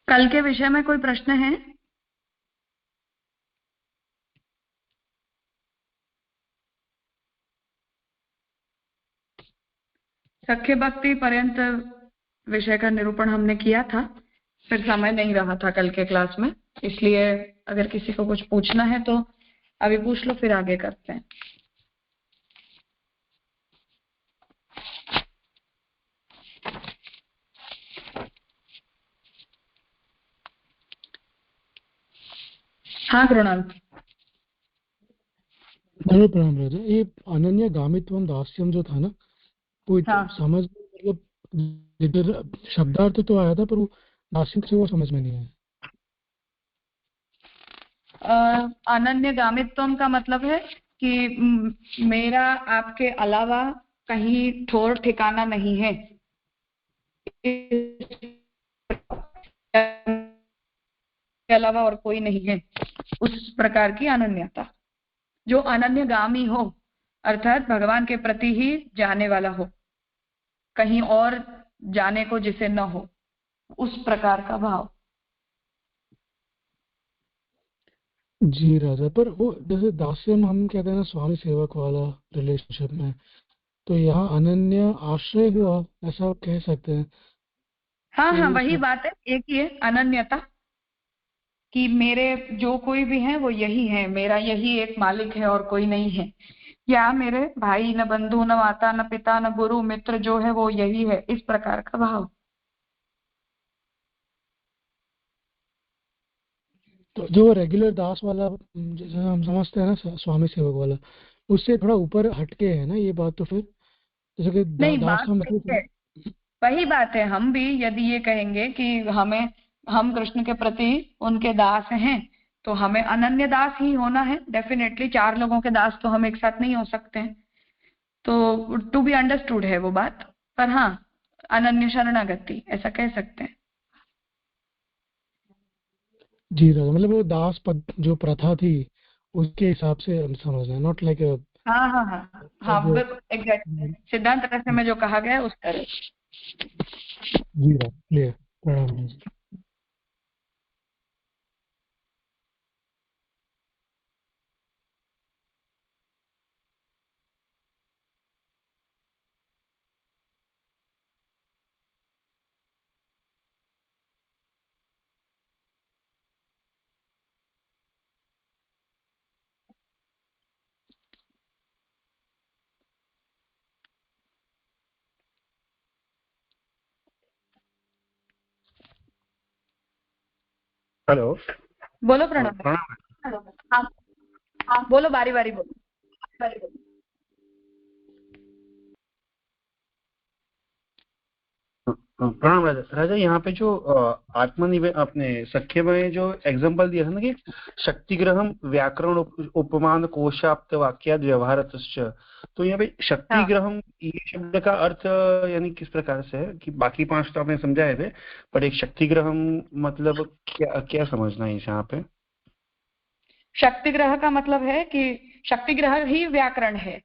कल के विषय में कोई प्रश्न है? सख्य भक्ति पर्यंत विषय का निरूपण हमने किया था, फिर समय नहीं रहा था कल के क्लास में, इसलिए अगर किसी को कुछ पूछना है तो अभी पूछ लो, फिर आगे करते हैं। हाँ कृणाल। प्रणाम राजा। ये अनन्य गामित्वम दास्यम जो था ना, वो हाँ। समझ मतलब शब्दार्थ तो आया था, पर वो दास्यम से वो समझ में नहीं आया। अनन्य गामित्वम का मतलब है कि मेरा आपके अलावा कहीं ठौर ठिकाना नहीं है, के अलावा और कोई नहीं है, उस प्रकार की अनन्यता। जो अनन्यगामी हो अर्थात भगवान के प्रति ही जाने वाला हो, कहीं और जाने को जिसे न हो, उस प्रकार का भाव। जी राजा, पर वो जैसे दास्यम हम कहते हैं ना स्वामी सेवक वाला रिलेशनशिप में, तो यहाँ अनन्य आश्रय हुआ, ऐसा आप कह सकते हैं। हाँ तो हाँ, ये वही बात है, एक ही है अनन्यता, कि मेरे जो कोई भी है वो यही है, मेरा यही एक मालिक है और कोई नहीं है, या मेरे भाई न बंधु न माता न पिता न गुरु मित्र जो है वो यही है, इस प्रकार का भाव। तो जो रेगुलर दास वाला जैसे हम समझते हैं ना स्वामी सेवक वाला, उससे थोड़ा ऊपर हटके है ना ये बात। तो फिर जैसे कि नहीं, दास बात का ठीक है, मतलब वही बात है। हम भी यदि ये कहेंगे कि हम कृष्ण के प्रति उनके दास हैं, तो हमें अनन्य दास ही होना है डेफिनेटली। चार लोगों के दास तो हम एक साथ नहीं हो सकते हैं, तो टू बी अंडरस्टूड है वो बात। पर हाँ, अनन्य शरणागति ऐसा कह सकते हैं। जी राजा, मतलब वो दास पद जो प्रथा थी उसके हिसाब से हम समझ रहे हैं, नॉट लाइक हाँ हाँ हाँ हाँ, जो। बिल्कुल एग्जैक्ट सिद्धांत रहस्य में जो कहा गया है उस तरह। जी राजा, क्लियर। प्रणाम। हेलो। बोलो प्रणव। प्रणाम। हाँ हाँ, बोलो, बारी बारी बोलो। प्रणाम राजा। राजा, यहाँ पे जो आत्मनिवेद अपने सख्य में जो एग्जांपल दिया था ना कि शक्तिग्रहम व्याकरण उपमान कोशाप्त वाक्याद व्यवहारतश्च, तो यहाँ पे हाँ, शक्तिग्रहम ये शब्द का अर्थ यानी किस प्रकार से है कि बाकी पांच तो आपने समझाए थे, पर एक शक्तिग्रहम मतलब क्या क्या समझना है इस यहाँ पे? शक्ति ग्रह का मतलब है कि शक्ति ग्रह ही व्याकरण है।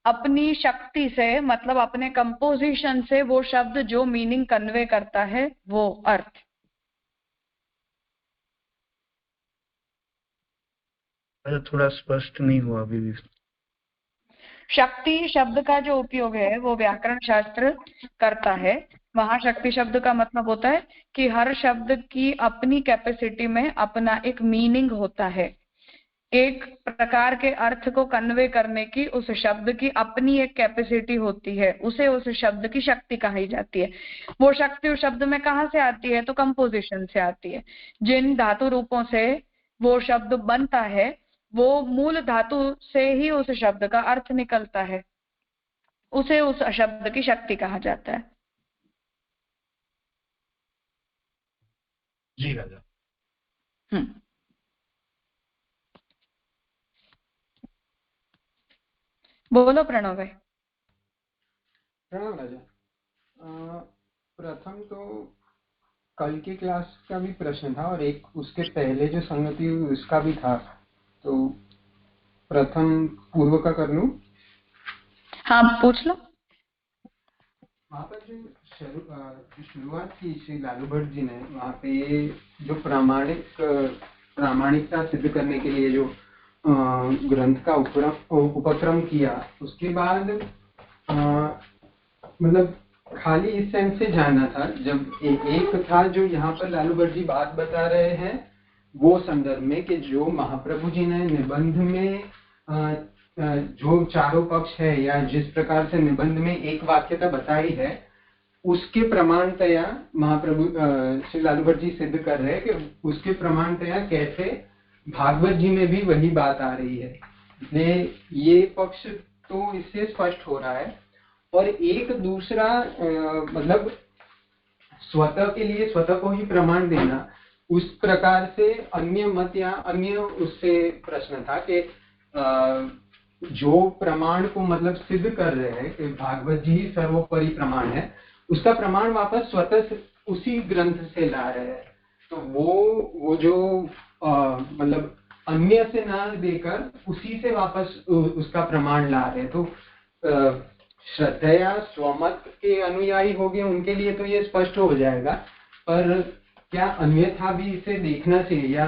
अपनी शक्ति से मतलब अपने कंपोजिशन से वो शब्द जो मीनिंग कन्वे करता है वो अर्थ। राजा, थोड़ा स्पष्ट नहीं हुआ अभी भी। शक्ति शब्द का जो उपयोग है वो व्याकरण शास्त्र करता है। वहां शक्ति शब्द का मतलब होता है कि हर शब्द की अपनी कैपेसिटी में अपना एक मीनिंग होता है, एक प्रकार के अर्थ को कन्वे करने की उस शब्द की अपनी एक कैपेसिटी होती है, उसे उस शब्द की शक्ति कही जाती है। वो शक्ति उस शब्द में कहाँ से आती है? तो कंपोजिशन से आती है। जिन धातु रूपों से वो शब्द बनता है वो मूल धातु से ही उस शब्द का अर्थ निकलता है, उसे उस शब्द की शक्ति कहा जाता है। जी राजा। हम्म। बोलो प्रणव भाई। प्रणाम राजा। प्रथम तो कल की क्लास का भी प्रश्न था और एक उसके पहले जो संगति हुई उसका भी था, तो प्रथम पूर्व का कर लूं। हाँ पूछ लो। वहाँ पर जो शुरुआत की श्री लालू भट्ट जी ने, वहाँ पे जो प्रामाणिकता सिद्ध करने के लिए जो ग्रंथ का उपक्रम किया, उसके बाद मतलब खाली इस सेंस से जानना था, जब एक था जो यहाँ पर लालू भट्ट जी बात बता रहे हैं वो संदर्भ में कि जो महाप्रभु जी ने निबंध में जो चारों पक्ष है या जिस प्रकार से निबंध में एक वाक्यता बताई है उसके प्रमाणतया महाप्रभु श्री लालू भट्ट जी सिद्ध कर रहे हैं कि उसके प्रमाणतया कैसे भागवत जी में भी वही बात आ रही है। इसलिए ये पक्ष तो इससे स्पष्ट हो रहा है। और एक दूसरा मतलब स्वतः के लिए स्वतः को ही प्रमाण देना, उस प्रकार से अन्य मत या अन्य उससे प्रश्न था कि जो प्रमाण को मतलब सिद्ध कर रहे हैं कि भागवत जी ही सर्वोपरि प्रमाण है, उसका प्रमाण वापस स्वतः उसी ग्रंथ से ला रहे हैं। तो वो जो मतलब अन्य से ना देकर उसी से वापस उसका प्रमाण ला रहे हैं। तो श्रद्धया स्वमत के अनुयायी हो गए उनके लिए तो ये स्पष्ट हो जाएगा, पर क्या अन्यथा भी इसे देखना चाहिए या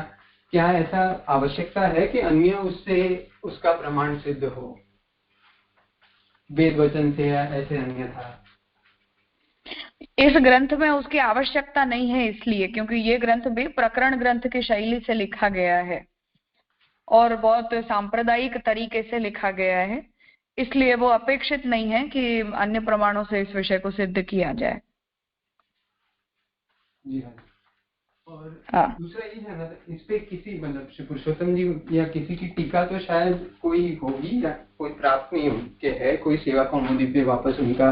क्या ऐसा आवश्यकता है कि अन्य उससे उसका प्रमाण सिद्ध हो वेद वचन से या ऐसे अन्यथा? इस ग्रंथ में उसकी आवश्यकता नहीं है, इसलिए क्योंकि ये ग्रंथ भी प्रकरण ग्रंथ की शैली से लिखा गया है और बहुत सांप्रदायिक तरीके से लिखा गया है, इसलिए वो अपेक्षित नहीं है कि अन्य प्रमाणों से इस विषय को सिद्ध किया जाए। जी हाँ। और हाँ। दूसरा ये जानना था, इस पे किसी मतलब श्री पुरुषोत्तम जी या किसी की टीका तो शायद कोई होगी या कोई प्राप्त नहीं हो के है, कोई सेवा कौमुदी पे वापस उनका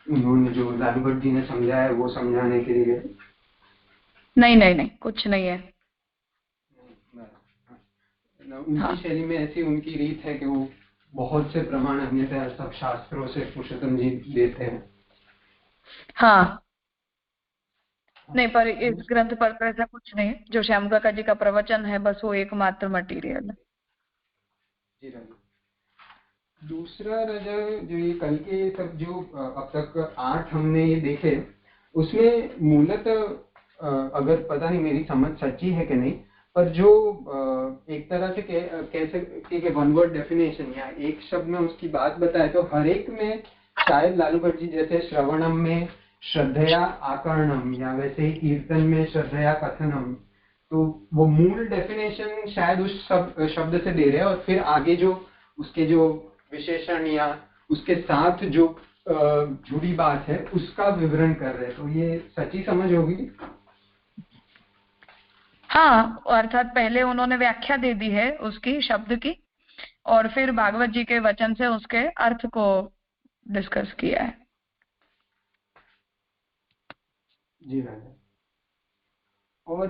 उन्होंने जो लालू भट्ट जी ने समझाया है वो समझाने के लिए? नहीं कुछ नहीं है। उनकी शैली में ऐसी उनकी रीत है कि वो बहुत से प्रमाण अन्यथा सब शास्त्रों से पुरुषोत्तम जी देते हैं। हाँ नहीं, पर इस ग्रंथ पर तो ऐसा कुछ नहीं है। जो श्याम काका जी का प्रवचन है बस वो एकमात्र मटेरियल है। जी राजा। दूसरा राजा, जो ये कल के सब जो अब तक 8 हमने ये देखे, उसमें मूलतः अगर पता नहीं मेरी समझ सच्ची है कि नहीं, पर जो एक तरह से कह सकते कि वन वर्ड डेफिनेशन या एक शब्द में उसकी बात बताए, तो हर एक में शायद लालू भट्ट जी जैसे श्रवणम में श्रद्धया आकर्णम या वैसे ही कीर्तन में श्रद्धया कथनम, तो वो मूल डेफिनेशन शायद उस शब्द से दे रहे हैं और फिर आगे जो उसके जो विशेषण या उसके साथ जो जुड़ी बात है उसका विवरण कर रहे हैं। तो ये सच्ची समझ होगी? हाँ, अर्थात पहले उन्होंने व्याख्या दे दी है उसकी शब्द की और फिर भागवत जी के वचन से उसके अर्थ को डिस्कस किया है। जी राजा। और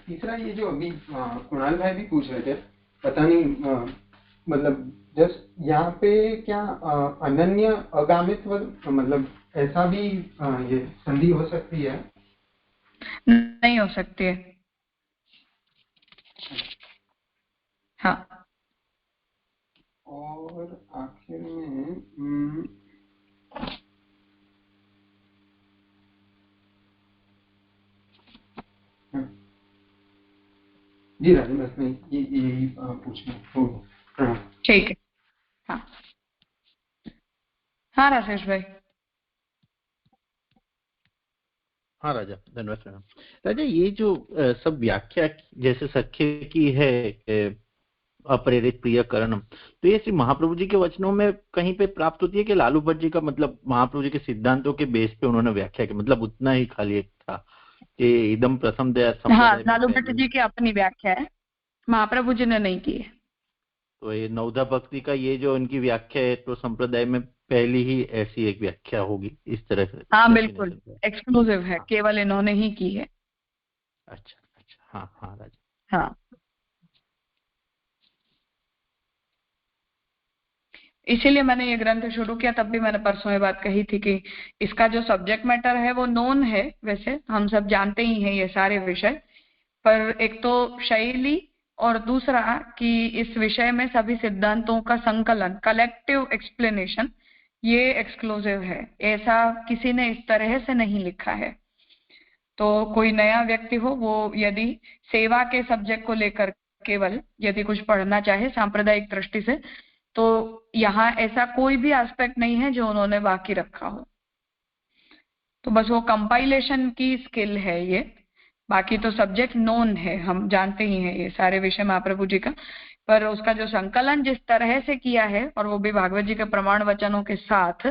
तीसरा ये जो अभी कुणाल भाई भी पूछ रहे थे, पता नहीं मतलब जस्ट यहाँ पे क्या अनन्य अगामित्व मतलब ऐसा भी ये संधि हो सकती है? नहीं हो सकती है। हाँ। और आखिर में जी राजा, बस मैं यही पूछना। ठीक है। हाँ हाँ राजेश भाई। हाँ राजा, धन्यवाद प्रणाम। राजा, ये जो सब व्याख्या जैसे सख्य की है अप्रेरित प्रिय करणम, तो ये श्री महाप्रभु जी के वचनों में कहीं पे प्राप्त होती है कि लालू भट्ट जी का मतलब महाप्रभु जी के सिद्धांतों के बेस पे उन्होंने व्याख्या की, मतलब उतना ही खाली एक था कि इदम प्रथम दया हाँ, संप्रदाय में लालू भट्ट जी की अपनी व्याख्या है, महाप्रभु जी ने नहीं की है। तो ये नवधा भक्ति का ये जो इनकी व्याख्या है तो संप्रदाय में पहली ही ऐसी एक व्याख्या होगी इस तरह से? हाँ बिल्कुल एक्सक्लूसिव है, केवल इन्होंने ही की है। अच्छा अच्छा, हाँ हाँ राजा। हाँ इसीलिए मैंने ये ग्रंथ शुरू किया। तब भी मैंने परसों ये बात कही थी कि इसका जो सब्जेक्ट मैटर है वो नोन है, वैसे हम सब जानते ही हैं ये सारे विषय, पर एक तो शैली और दूसरा कि इस विषय में सभी सिद्धांतों का संकलन, कलेक्टिव एक्सप्लेनेशन, ये एक्सक्लूसिव है। ऐसा किसी ने इस तरह से नहीं लिखा है। तो कोई नया व्यक्ति हो, वो यदि सेवा के सब्जेक्ट को लेकर केवल यदि कुछ पढ़ना चाहे सांप्रदायिक दृष्टि से, तो यहाँ ऐसा कोई भी एस्पेक्ट नहीं है जो उन्होंने बाकी रखा हो। तो बस वो कंपाइलेशन की स्किल है ये, बाकी तो सब्जेक्ट नोन है, हम जानते ही हैं ये सारे विषय महाप्रभु जी का, पर उसका जो संकलन जिस तरह से किया है और वो भी भागवत जी के प्रमाण वचनों के साथ,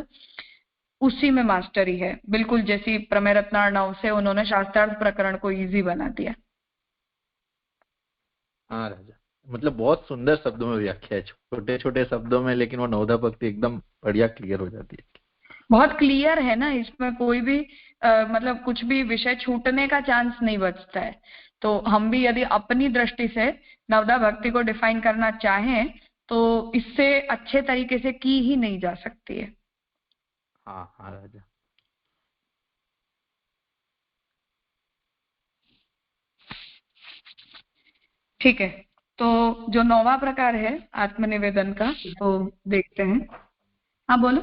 उसी में मास्टरी है। बिल्कुल जैसी प्रमेय रत्नार्णव से उन्होंने शास्त्रार्थ प्रकरण को इजी बना दिया। हाँ राजा, मतलब बहुत सुंदर शब्दों में व्याख्या है, छोटे छोटे शब्दों में, लेकिन वो नवदा भक्ति एकदम बढ़िया क्लियर हो जाती है। बहुत क्लियर है ना, इसमें कोई भी मतलब कुछ भी विषय छूटने का चांस नहीं बचता है। तो हम भी यदि अपनी दृष्टि से नवदा भक्ति को डिफाइन करना चाहें तो इससे अच्छे तरीके से की ही नहीं जा सकती है। हाँ हाँ राजा। ठीक है, तो जो 9वां प्रकार है आत्मनिवेदन का, तो देखते हैं। हाँ बोलो।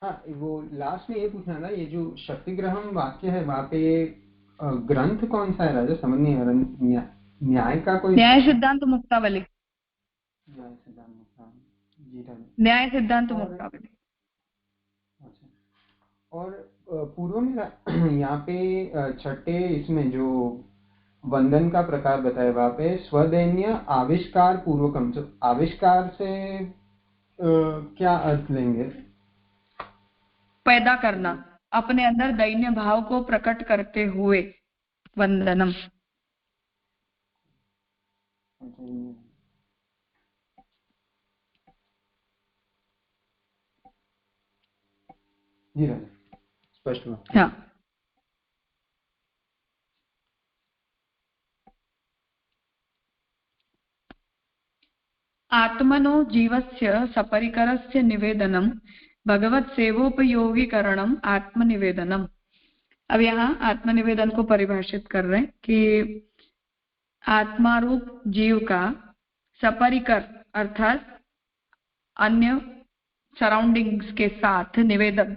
हाँ, वो लास्ट में ये पूछना था, ये जो शक्तिग्रहम वाक्य है वहाँ पे ग्रंथ कौन सा है राजा? समझ नहीं आ रहा। न्याय का कोई? न्याय सिद्धांत मुक्तावली। न्याय सिद्धांत मुक्तावली, जी राजा। न्याय सिद्धांत मुक्तावली। अच्छा, और पूर्व में यहाँ पे छठे इसमें जो वंदन का प्रकार बताया वहाँ पे स्वदैन्य आविष्कार पूर्वकम, तो आविष्कार से क्या अर्थ लेंगे? पैदा करना, अपने अंदर दैन्य भाव को प्रकट करते हुए वंदनम। जी राजा, स्पष्ट हुआ। हाँ, आत्मनो जीवस्य सपरिकरस्य निवेदनम भगवत सेवोपयोगीकरणम आत्मनिवेदनम। अब यहाँ आत्मनिवेदन को परिभाषित कर रहे हैं कि आत्मारूप जीव का सपरिकर अर्थात अन्य सराउंडिंग्स के साथ निवेदन।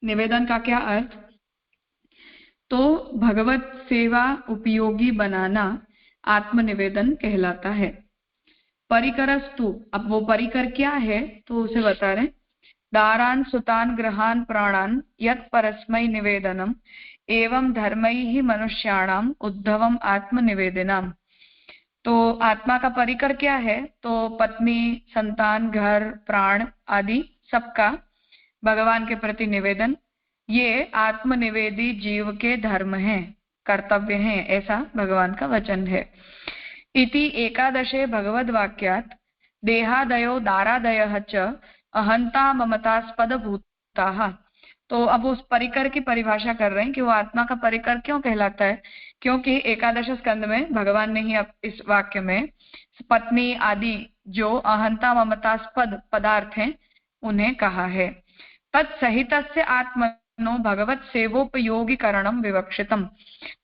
निवेदन का क्या अर्थ? तो भगवत सेवा उपयोगी बनाना आत्मनिवेदन कहलाता है। परिकरस्तु, अब वो परिकर क्या है तो उसे बता रहे, दारान सुतान ग्रहान प्राणान यत् परस्मै निवेदनम एवं धर्मैः मनुष्याणाम उद्धवम आत्मनिवेदनम। तो आत्मा का परिकर क्या है? तो पत्नी, संतान, घर, प्राण आदि सबका भगवान के प्रति निवेदन, ये आत्मनिवेदी जीव के धर्म हैं, कर्तव्य हैं, ऐसा भगवान का वचन है। इति एकादशे भगवद वाक्यात देहादयो दारादयः च अहंता ममतास्पद भूताः। तो अब उस परिकर की परिभाषा कर रहे हैं कि वो आत्मा का परिकर क्यों कहलाता है, क्योंकि एकादश स्कंद में भगवान ने ही अब इस वाक्य में पत्नी आदि जो अहंता ममतास्पद पदार्थ हैं उन्हें कहा है। तत्सहितस्य आत्मनो भगवत सेवोपयोगीकरणम विवक्षितम।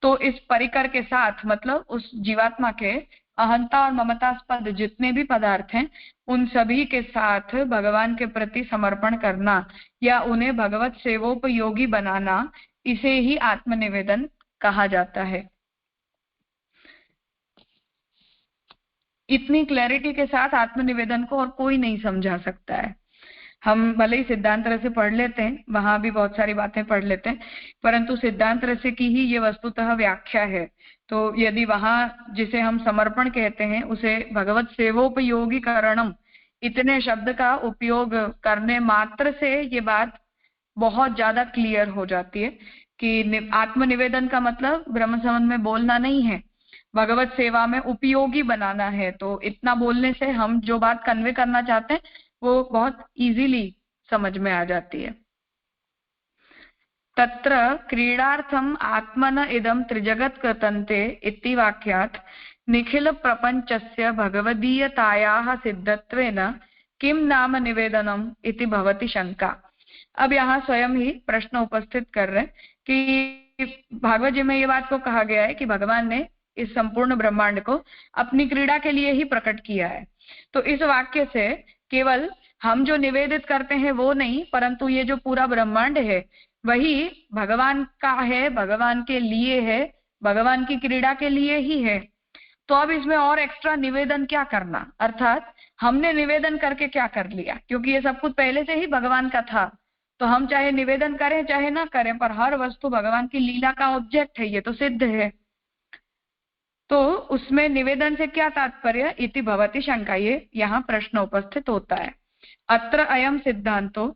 तो इस परिकर के साथ मतलब उस जीवात्मा के अहंता और ममतास्पद जितने भी पदार्थ हैं उन सभी के साथ भगवान के प्रति समर्पण करना या उन्हें भगवत सेवोपयोगी बनाना, इसे ही आत्मनिवेदन कहा जाता है। इतनी क्लैरिटी के साथ आत्मनिवेदन को और कोई नहीं समझा सकता है। हम भले ही सिद्धांत रस से पढ़ लेते हैं, वहां भी बहुत सारी बातें पढ़ लेते हैं, परंतु सिद्धांत रस की ही ये वस्तुतः व्याख्या है। तो यदि वहां जिसे हम समर्पण कहते हैं उसे भगवत सेवोपयोगीकरणम इतने शब्द का उपयोग करने मात्र से ये बात बहुत ज्यादा क्लियर हो जाती है कि आत्मनिवेदन का मतलब ब्रह्म संबंध में बोलना नहीं है, भगवत सेवा में उपयोगी बनाना है। तो इतना बोलने से हम जो बात कन्वे करना चाहते हैं वो बहुत इजीली समझ में आ जाती है। तत्र क्रीडार्थम आत्मन इदं त्रिजगत् कृतन्ते इति वाक्यात् निखिल प्रपंचस्य भगवदीयतायाः सिद्धत्वेन किम नाम निवेदनम इति भवति शंका। अब यहाँ स्वयं ही प्रश्न उपस्थित कर रहे कि भागवत जी में ये बात को कहा गया है कि भगवान ने इस संपूर्ण ब्रह्मांड को अपनी क्रीड़ा के लिए ही प्रकट किया है। तो इस वाक्य से केवल हम जो निवेदित करते हैं वो नहीं, परंतु ये जो पूरा ब्रह्मांड है वही भगवान का है, भगवान के लिए है, भगवान की क्रीड़ा के लिए ही है। तो अब इसमें और एक्स्ट्रा निवेदन क्या करना, अर्थात हमने निवेदन करके क्या कर लिया, क्योंकि ये सब कुछ पहले से ही भगवान का था। तो हम चाहे निवेदन करें चाहे ना करें, पर हर वस्तु भगवान की लीला का ऑब्जेक्ट है, ये तो सिद्ध है। तो उसमें निवेदन से क्या तात्पर्य, इति भवति शंका, ये यहाँ प्रश्न उपस्थित होता है। अत्र अयम सिद्धांतो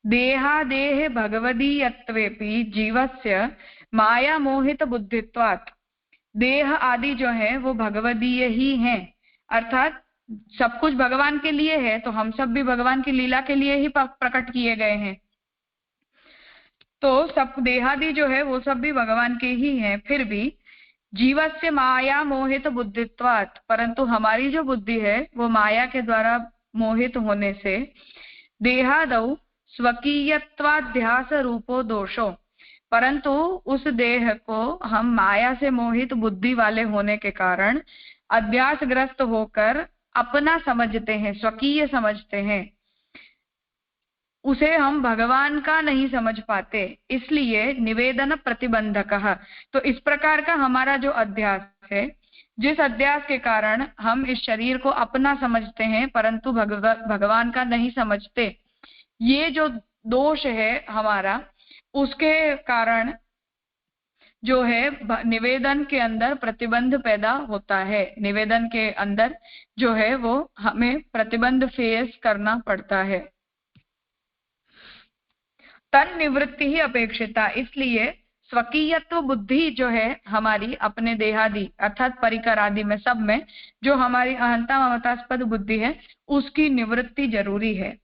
देहादेह भगवदीयत्वेपि जीवस्य माया मोहित बुद्धित्वात्। देह आदि जो है वो भगवदीय ही हैं, अर्थात सब कुछ भगवान के लिए है, तो हम सब भी भगवान की लीला के लिए ही प्रकट किए गए हैं। तो सब देहादि जो है वो सब भी भगवान के ही हैं। फिर भी जीवस्य माया मोहित बुद्धित्वात्, परंतु हमारी जो बुद्धि है वो माया के द्वारा मोहित होने से देहादौ स्वकीयत्वाध्यास रूपो दोषो, परंतु उस देह को हम माया से मोहित बुद्धि वाले होने के कारण अध्यासग्रस्त होकर अपना समझते हैं, स्वकीय समझते हैं, उसे हम भगवान का नहीं समझ पाते, इसलिए निवेदन प्रतिबंधक। तो इस प्रकार का हमारा जो अध्यास है, जिस अध्यास के कारण हम इस शरीर को अपना समझते हैं परंतु भगवान का नहीं समझते, ये जो दोष है हमारा, उसके कारण जो है निवेदन के अंदर प्रतिबंध पैदा होता है। निवेदन के अंदर जो है वो हमें प्रतिबंध फेस करना पड़ता है। तन निवृत्ति ही अपेक्षिता, इसलिए स्वकीयत्व बुद्धि जो है हमारी अपने देहादि अर्थात परिकर आदि में सब में जो हमारी अहंता ममतास्पद बुद्धि है उसकी निवृत्ति जरूरी है।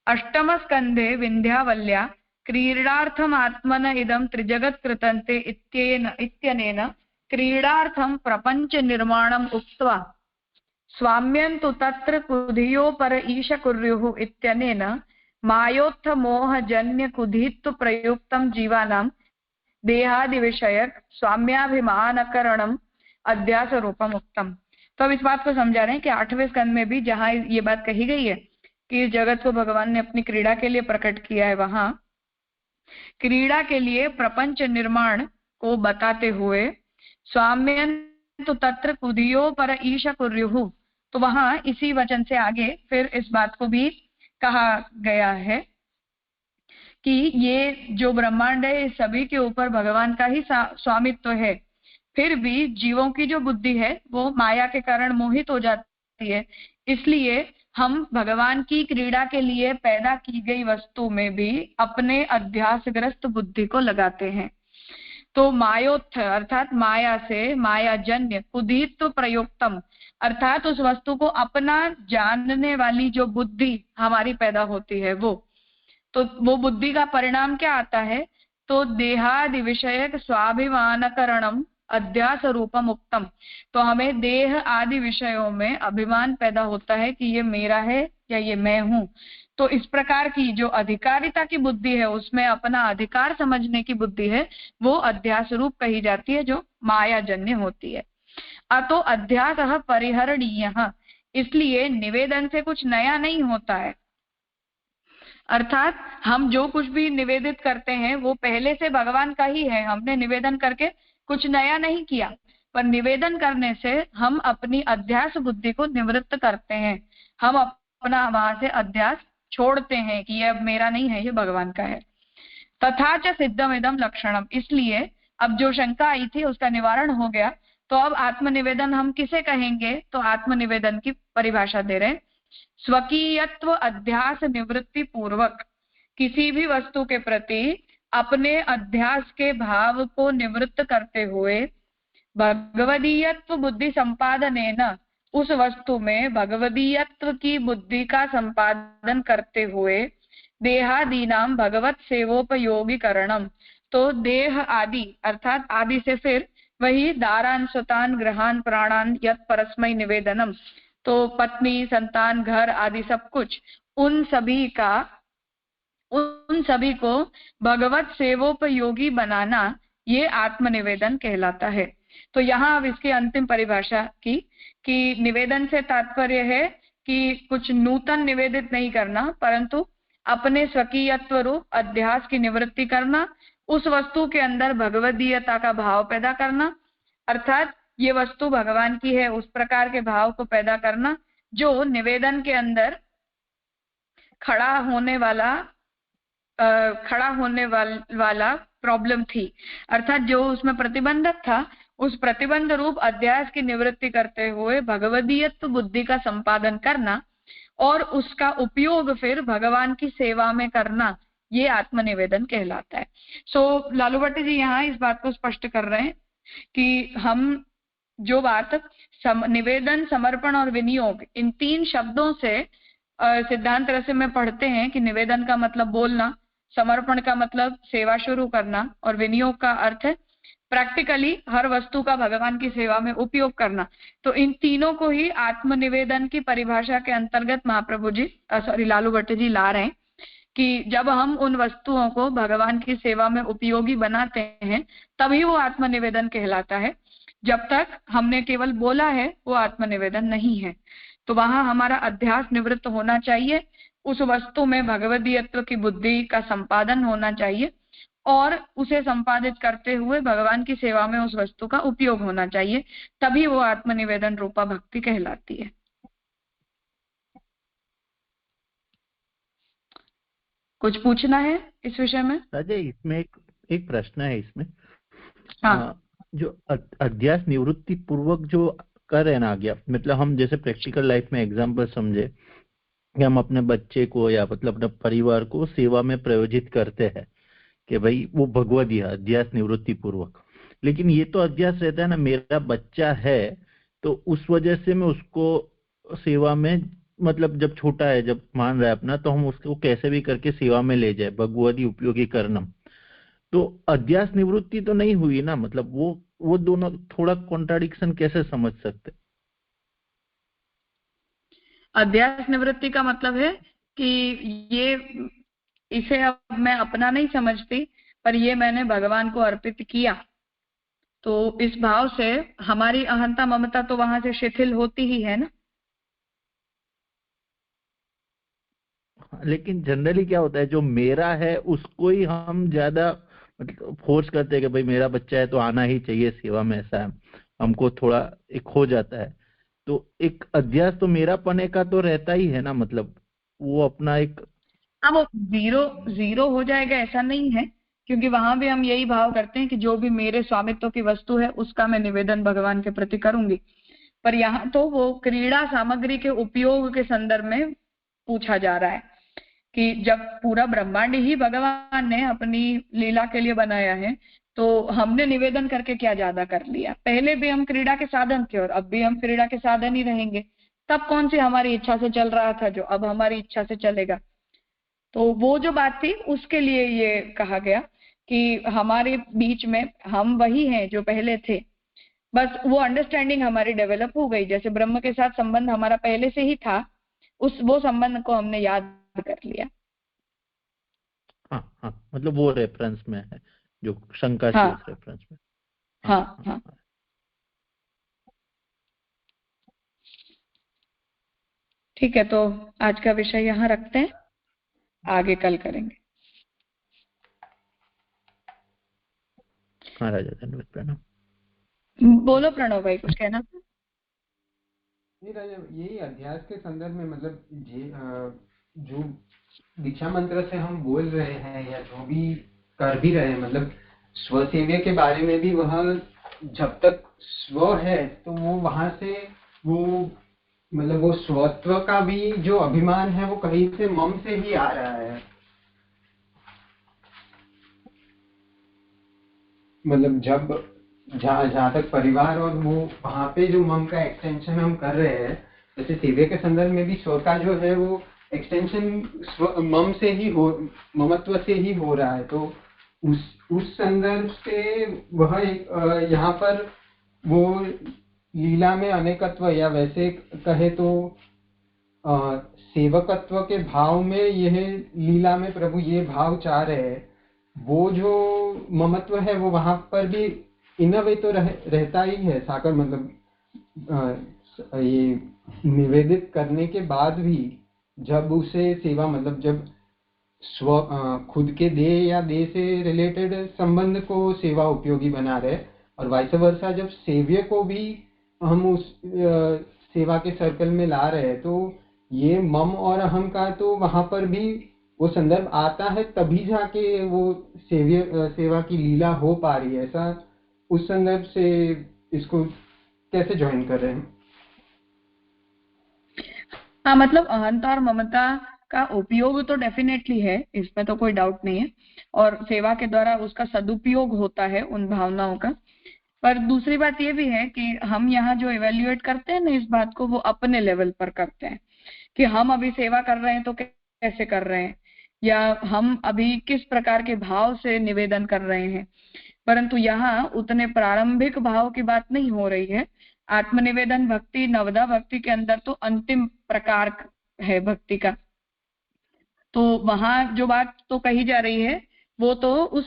अष्टम स्कंधे विंध्यावल्या क्रीडार्थम आत्मन इदम त्रिजगत कृतन्ते इत्यनेन क्रीडार्थम प्रपंच निर्माणम उक्त्वा स्वाम्यन्तु तत्र कुधियो पर ईश कुर्युः इत्यनेन मायोत्थ मोह जन्य कुधित्व प्रयुक्तम जीवानां देहादि विषयक स्वाम्याभिमानकरणम अध्यास रूपम उक्तम। तो अब इस बात को समझा रहे हैं कि 8वें स्कंद में भी जहाँ ये बात कही गई है कि जगत को भगवान ने अपनी क्रीड़ा के लिए प्रकट किया है, वहां क्रीड़ा के लिए प्रपंच निर्माण को बताते हुए स्वाम्यन्तु तत्र कुधियो पर ईश कुर्युः, तो वहां इसी वचन से आगे फिर इस बात को भी कहा गया है कि ये जो ब्रह्मांड है इस सभी के ऊपर भगवान का ही स्वामित्व है। फिर भी जीवों की जो बुद्धि है वो माया के कारण मोहित हो जाती है, इसलिए हम भगवान की क्रीड़ा के लिए पैदा की गई वस्तु में भी अपने अध्यासग्रस्त बुद्धि को लगाते हैं। तो मायोत्थ अर्थात माया से मायाजन्य कुधित्व प्रयुक्तम अर्थात उस वस्तु को अपना जानने वाली जो बुद्धि हमारी पैदा होती है वो बुद्धि का परिणाम क्या आता है, तो देहादि विषयक स्वाभिमानकरणम अध्यास रूपम उक्तम, तो हमें देह आदि विषयों में अभिमान पैदा होता है कि ये मेरा है या ये मैं हूं। तो इस प्रकार की जो अधिकारिता की बुद्धि है उसमें अपना अधिकार समझने की बुद्धि है वो अध्यास रूप कही जाती है, जो मायाजन्य होती है। अतो अध्यास परिहरणीय, इसलिए निवेदन से कुछ नया नहीं होता है, अर्थात हम जो कुछ भी निवेदित करते हैं वो पहले से भगवान का ही है, हमने निवेदन करके कुछ नया नहीं किया, पर निवेदन करने से हम अपनी अध्यास बुद्धि को निवृत्त करते हैं, हम अपना वहां से अध्यास छोड़ते हैं कि ये अब मेरा नहीं है, ये भगवान का है। तथा च सिद्धम इदम लक्षणम, इसलिए अब जो शंका आई थी उसका निवारण हो गया। तो अब आत्मनिवेदन हम किसे कहेंगे, तो आत्मनिवेदन की परिभाषा दे रहे हैं, स्वकीयत्व अध्यास निवृत्ति पूर्वक, किसी भी वस्तु के प्रति अपने अध्यास के भाव को निवृत्त करते हुए भगवदीयत्व बुद्धि संपादनेन, उस वस्तु में भगवदीयत्व की बुद्धि का संपादन करते हुए देहादीनाम भगवत सेवोपयोगीकरणम, तो देह आदि अर्थात आदि से फिर वही दारान स्वतान ग्रहान प्राणान यत परस्मै निवेदनम, तो पत्नी, संतान, घर आदि सब कुछ, उन सभी को भगवत सेवोपयोगी बनाना, ये आत्मनिवेदन कहलाता है। तो यहाँ अब इसकी अंतिम परिभाषा की कि निवेदन से तात्पर्य है कि कुछ नूतन निवेदित नहीं करना, परंतु अपने स्वकीयत्व रूप अध्यास की निवृत्ति करना, उस वस्तु के अंदर भगवदीयता का भाव पैदा करना, अर्थात ये वस्तु भगवान की है उस प्रकार के भाव को पैदा करना जो निवेदन के अंदर खड़ा होने वाला प्रॉब्लम थी, अर्थात जो उसमें प्रतिबंधक था, उस प्रतिबंध रूप अध्यास की निवृत्ति करते हुए भगवदीयत्व बुद्धि का संपादन करना और उसका उपयोग फिर भगवान की सेवा में करना, ये आत्मनिवेदन कहलाता है। लालू भट्ट जी यहाँ इस बात को स्पष्ट कर रहे हैं कि हम जो बात निवेदन, समर्पण और विनियोग, इन 3 शब्दों से सिद्धांत रस में पढ़ते हैं कि निवेदन का मतलब बोलना, समर्पण का मतलब सेवा शुरू करना और विनियोग का अर्थ है प्रैक्टिकली हर वस्तु का भगवान की सेवा में उपयोग करना। तो इन तीनों को ही आत्मनिवेदन की परिभाषा के अंतर्गत महाप्रभु जी लालू भट्ट जी ला रहे हैं कि जब हम उन वस्तुओं को भगवान की सेवा में उपयोगी बनाते हैं तभी वो आत्मनिवेदन कहलाता है। जब तक हमने केवल बोला है वो आत्मनिवेदन नहीं है। तो वहां हमारा अध्यास निवृत्त होना चाहिए, उस वस्तु में भगवदीयत्व की बुद्धि का संपादन होना चाहिए और उसे संपादित करते हुए भगवान की सेवा में उस वस्तु का उपयोग होना चाहिए, तभी वो आत्मनिवेदन रूपा भक्ति कहलाती है। कुछ पूछना है इस विषय में? राजा इसमें एक प्रश्न है इसमें। हाँ। जो अध्यास निवृत्ति पूर्वक जो कर रहे ना आज्ञा, मतलब हम जैसे प्रैक्टिकल लाइफ में एग्जांपल समझे कि हम अपने बच्चे को या मतलब अपने परिवार को सेवा में प्रयोजित करते हैं कि भाई वो भगवदीय अध्यास निवृत्ति पूर्वक, लेकिन ये तो अध्यास रहता है ना, मेरा बच्चा है तो उस वजह से मैं उसको सेवा में, मतलब जब छोटा है, जब मान रहा है अपना, तो हम उसको कैसे भी करके सेवा में ले जाए, भगवदी उपयोगी कर्णम। तो अध्यास निवृत्ति तो नहीं हुई ना, मतलब वो दोनों थोड़ा कॉन्ट्राडिक्शन कैसे समझ सकते? अध्यास निवृत्ति का मतलब है कि इसे अब मैं अपना नहीं समझती, पर ये मैंने भगवान को अर्पित किया, तो इस भाव से हमारी अहंता ममता तो वहां से शिथिल होती ही है ना। लेकिन जनरली क्या होता है, जो मेरा है उसको ही हम ज्यादा मतलब फोर्स करते हैं कि भाई मेरा बच्चा है तो आना ही चाहिए सेवा में, ऐसा है हमको थोड़ा एक हो जाता है। तो एक अध्यास तो मेरा पने का तो रहता ही है ना, मतलब वो अपना एक, अब जीरो हो जाएगा ऐसा नहीं है, क्योंकि वहां भी हम यही भाव करते हैं कि जो भी मेरे स्वामित्व की वस्तु है उसका मैं निवेदन भगवान के प्रति करूंगी। पर यहाँ तो वो क्रीड़ा सामग्री के उपयोग के संदर्भ में पूछा जा रहा है कि जब पूरा ब्रह्मांड ही भगवान ने अपनी लीला के लिए बनाया है, तो हमने निवेदन करके क्या ज्यादा कर लिया? पहले भी हम क्रीड़ा के साधन थे और अब भी हम क्रीड़ा के साधन ही रहेंगे। तब कौन सी हमारी इच्छा से चल रहा था जो अब हमारी इच्छा से चलेगा? तो वो जो बात थी उसके लिए ये कहा गया कि हमारे बीच में हम वही हैं जो पहले थे, बस वो अंडरस्टैंडिंग हमारी डेवलप हो गई। जैसे ब्रह्म के साथ संबंध हमारा पहले से ही था, वो संबंध को हमने याद कर लिया। हाँ, मतलब वो रेफरेंस में है जो शंका थी उस रेफरेंस में। हाँ। ठीक है, तो आज का विषय यहाँ रखते हैं, आगे कल करेंगे। हाँ राजा, धन्यवाद, प्रणाम। बोलो प्रणव भाई, कुछ कहना था? नहीं राजा, यही अध्यास के संदर्भ में मतलब जो दीक्षा मंत्र से हम बोल रहे हैं या जो भी कर भी रहे हैं, मतलब स्वसेव्य के बारे में भी वह जब तक स्व है तो वो वहां से वो मतलब वो स्वत्व का भी जो अभिमान है वो कहीं से मम से ही आ रहा है। मतलब जब जहाँ तक परिवार और वो वहां पे जो मम का एक्सटेंशन हम कर रहे हैं, जैसे सेव्य के संदर्भ में भी स्व का जो है वो एक्सटेंशन मम से ही ममत्व से ही हो रहा है। तो उस संदर्भ से वह यहाँ पर वो लीला में अनेकत्व, या वैसे कहे तो सेवकत्व के भाव में यह लीला में प्रभु ये भाव चाह रहे हैं, वो जो ममत्व है वो वहां पर भी इन वे तो रहता ही है साकार, मतलब ये निवेदित करने के बाद भी जब उसे सेवा, मतलब जब खुद के देह या देह से रिलेटेड संबंध को सेवा उपयोगी बना रहे, और वाइस वर्सा जब सेव्य को भी हम उस सेवा के सर्कल में ला रहे हैं, तो ये मम और अहम का तो वहां पर भी वो संदर्भ आता है, तभी जाके वो सेवा की लीला हो पा रही है। ऐसा उस संदर्भ से इसको कैसे ज्वाइन कर रहे हैं? हाँ, मतलब अहंता और ममता का उपयोग तो डेफिनेटली है, इसमें तो कोई डाउट नहीं है, और सेवा के द्वारा उसका सदुपयोग होता है उन भावनाओं का। पर दूसरी बात ये भी है कि हम यहाँ जो इवेल्युएट करते हैं ना इस बात को, वो अपने लेवल पर करते हैं कि हम अभी सेवा कर रहे हैं तो कैसे कर रहे हैं, या हम अभी किस प्रकार के भाव से निवेदन कर रहे हैं। परंतु यहाँ उतने प्रारंभिक भाव की बात नहीं हो रही है। आत्मनिवेदन भक्ति, नवदा भक्ति के अंदर तो अंतिम प्रकार है भक्ति का। तो वहां जो बात तो कही जा रही है वो तो उस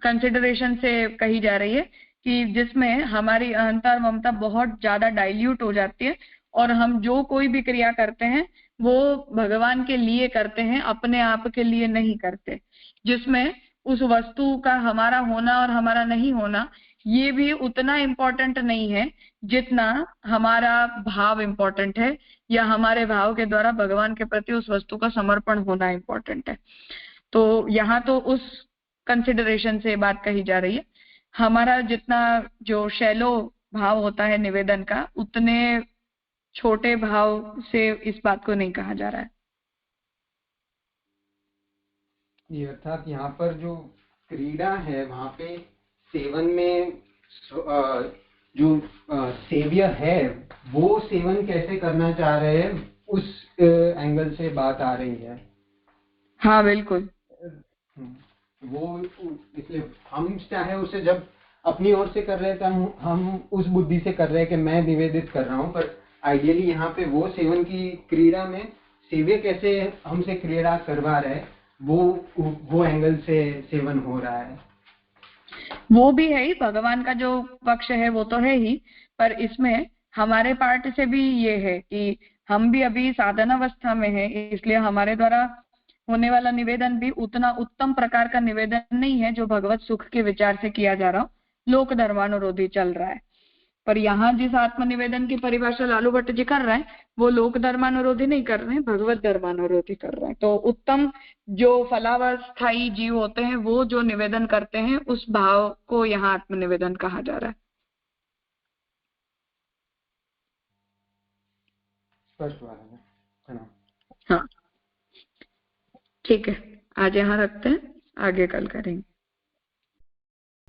कंसिडरेशन से कही जा रही है कि जिसमें हमारी अहंता और ममता बहुत ज्यादा डाइल्यूट हो जाती है, और हम जो कोई भी क्रिया करते हैं वो भगवान के लिए करते हैं, अपने आप के लिए नहीं करते, जिसमें उस वस्तु का हमारा होना और हमारा नहीं होना ये भी उतना इम्पोर्टेंट नहीं है जितना हमारा भाव इम्पोर्टेंट है, या हमारे भाव के द्वारा भगवान के प्रति उस वस्तु का समर्पण होना इम्पोर्टेंट है। तो यहाँ तो उस कंसिडरेशन से बात कही जा रही है। हमारा जितना जो शैलो भाव होता है निवेदन का, उतने छोटे भाव से इस बात को नहीं कहा जा रहा है। ये अर्थात यहाँ पर जो क्रीड़ा है वहां पे सेवन में जो सेव्य है वो सेवन कैसे करना चाह रहे हैं, उस एंगल से बात आ रही है। हाँ बिल्कुल, वो इसलिए हम चाहे उसे जब अपनी ओर से कर रहे हैं तो हम उस बुद्धि से कर रहे हैं कि मैं निवेदित कर रहा हूँ, पर आइडियली यहाँ पे वो सेवन की क्रीड़ा में सेव्य कैसे हमसे क्रीड़ा करवा रहे हैं, वो एंगल से सेवन हो रहा है। वो भी है ही, भगवान का जो पक्ष है वो तो है ही, पर इसमें हमारे पार्ट से भी ये है कि हम भी अभी साधन अवस्था में है, इसलिए हमारे द्वारा होने वाला निवेदन भी उतना उत्तम प्रकार का निवेदन नहीं है जो भगवत सुख के विचार से किया जा रहा हो, लोक धर्मानुरोधी चल रहा है। पर यहाँ जिस आत्मनिवेदन की परिभाषा लालू भट्ट जी कर रहे हैं वो लोक धर्मानुरोधी नहीं कर रहे हैं, भगवत धर्मानुरोधी कर रहे हैं। तो उत्तम जो फलावस्थायी जीव होते हैं वो जो निवेदन करते हैं उस भाव को यहाँ आत्मनिवेदन कहा जा रहा है। स्पष्ट हुआ है। हाँ ठीक है, आज यहाँ रखते हैं, आगे कल करेंगे।